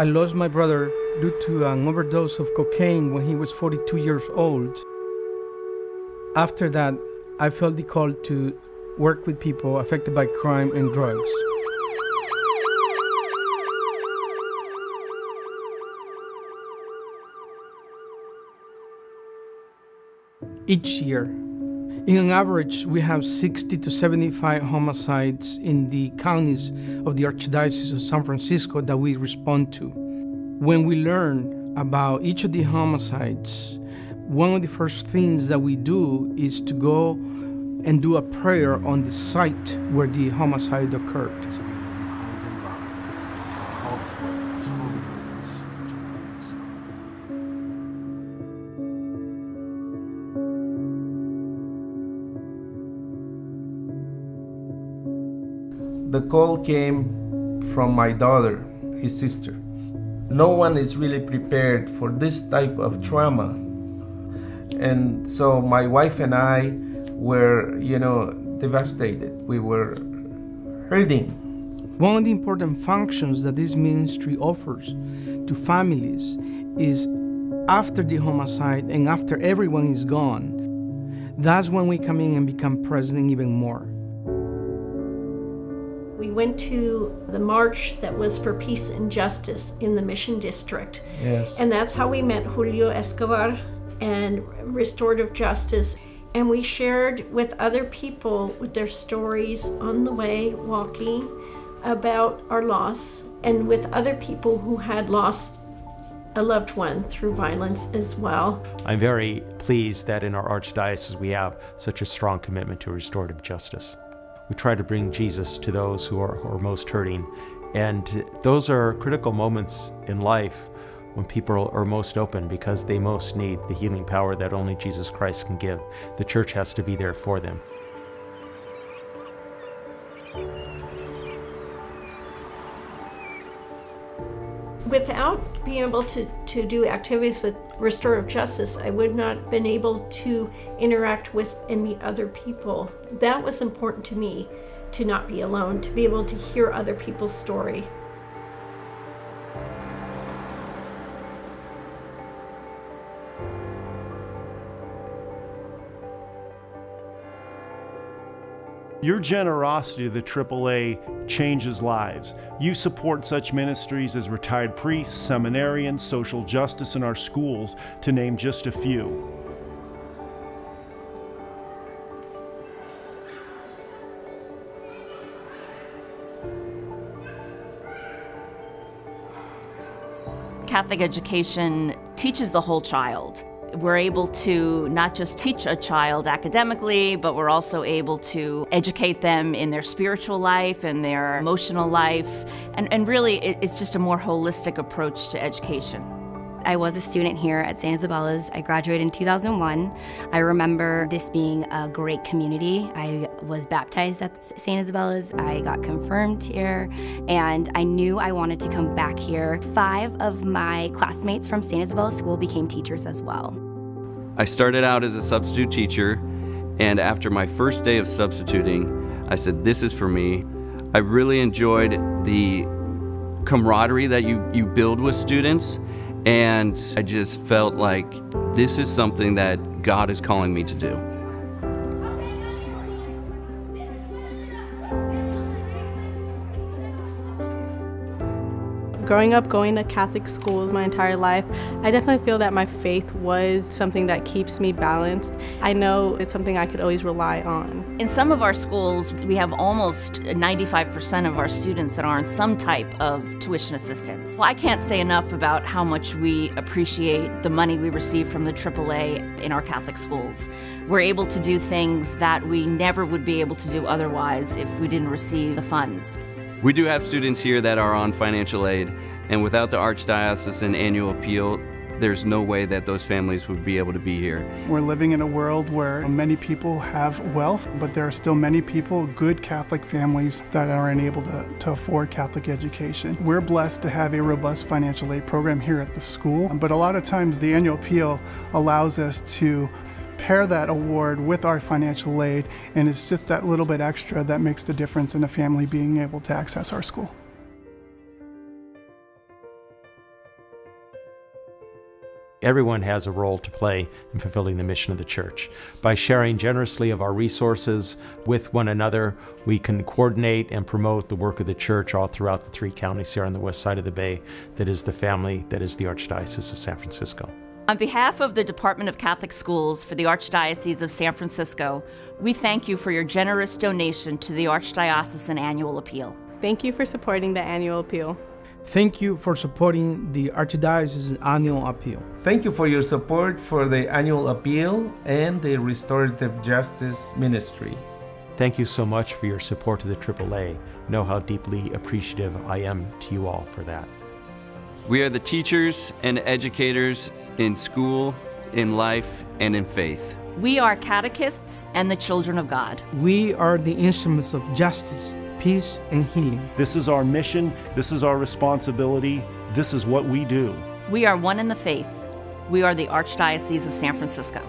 I lost my brother due to an overdose of cocaine when he was 42 years old. After that, I felt the call to work with people affected by crime and drugs. Each year, in an average, we have 60 to 75 homicides in the counties of the Archdiocese of San Francisco that we respond to. When we learn about each of the homicides, one of the first things that we do is to go and do a prayer on the site where the homicide occurred. The call came from my daughter, his sister. No one is really prepared for this type of trauma. And so my wife and I were, devastated. We were hurting. One of the important functions that this ministry offers to families is after the homicide and after everyone is gone, that's when we come in and become present even more. We went to the march that was for peace and justice in the Mission District. Yes. And that's how we met Julio Escobar and Restorative Justice. And we shared with other people with their stories on the way, walking, about our loss, and with other people who had lost a loved one through violence as well. I'm very pleased that in our Archdiocese we have such a strong commitment to restorative justice. We try to bring Jesus to those who are most hurting. And those are critical moments in life when people are most open because they most need the healing power that only Jesus Christ can give. The church has to be there for them. Without being able to do activities with restorative justice, I would not have been able to interact with and meet other people. That was important to me, to not be alone, to be able to hear other people's story. Your generosity to the AAA changes lives. You support such ministries as retired priests, seminarians, social justice in our schools, to name just a few. Catholic education teaches the whole child. We're able to not just teach a child academically, but we're also able to educate them in their spiritual life and their emotional life. And really, it's just a more holistic approach to education. I was a student here at St. Isabella's. I graduated in 2001. I remember this being a great community. I was baptized at St. Isabella's. I got confirmed here, and I knew I wanted to come back here. 5 of my classmates from St. Isabella's School became teachers as well. I started out as a substitute teacher, and after my first day of substituting, I said, this is for me. I really enjoyed the camaraderie that you build with students. And I just felt like this is something that God is calling me to do. Growing up going to Catholic schools my entire life, I definitely feel that my faith was something that keeps me balanced. I know it's something I could always rely on. In some of our schools, we have almost 95% of our students that are on some type of tuition assistance. I can't say enough about how much we appreciate the money we receive from the AAA in our Catholic schools. We're able to do things that we never would be able to do otherwise if we didn't receive the funds. We do have students here that are on financial aid, and without the Archdiocesan Annual Appeal, there's no way that those families would be able to be here. We're living in a world where many people have wealth, but there are still many people, good Catholic families, that are unable to afford Catholic education. We're blessed to have a robust financial aid program here at the school, but a lot of times the Annual Appeal allows us to pair that award with our financial aid, and it's just that little bit extra that makes the difference in a family being able to access our school. everyone has a role to play in fulfilling the mission of the church. By sharing generously of our resources with one another, we can coordinate and promote the work of the church all throughout the 3 counties here on the west side of the Bay, that is the family that is the Archdiocese of San Francisco. On behalf of the Department of Catholic Schools for the Archdiocese of San Francisco, we thank you for your generous donation to the Archdiocesan Annual Appeal. Thank you for supporting the Annual Appeal. Thank you for supporting the Archdiocesan Annual Appeal. Thank you for your support for the Annual Appeal and the Restorative Justice Ministry. Thank you so much for your support to the AAA. Know how deeply appreciative I am to you all for that. We are the teachers and educators in school, in life, and in faith. We are catechists and the children of God. We are the instruments of justice, peace, and healing. This is our mission. This is our responsibility. This is what we do. We are one in the faith. We are the Archdiocese of San Francisco.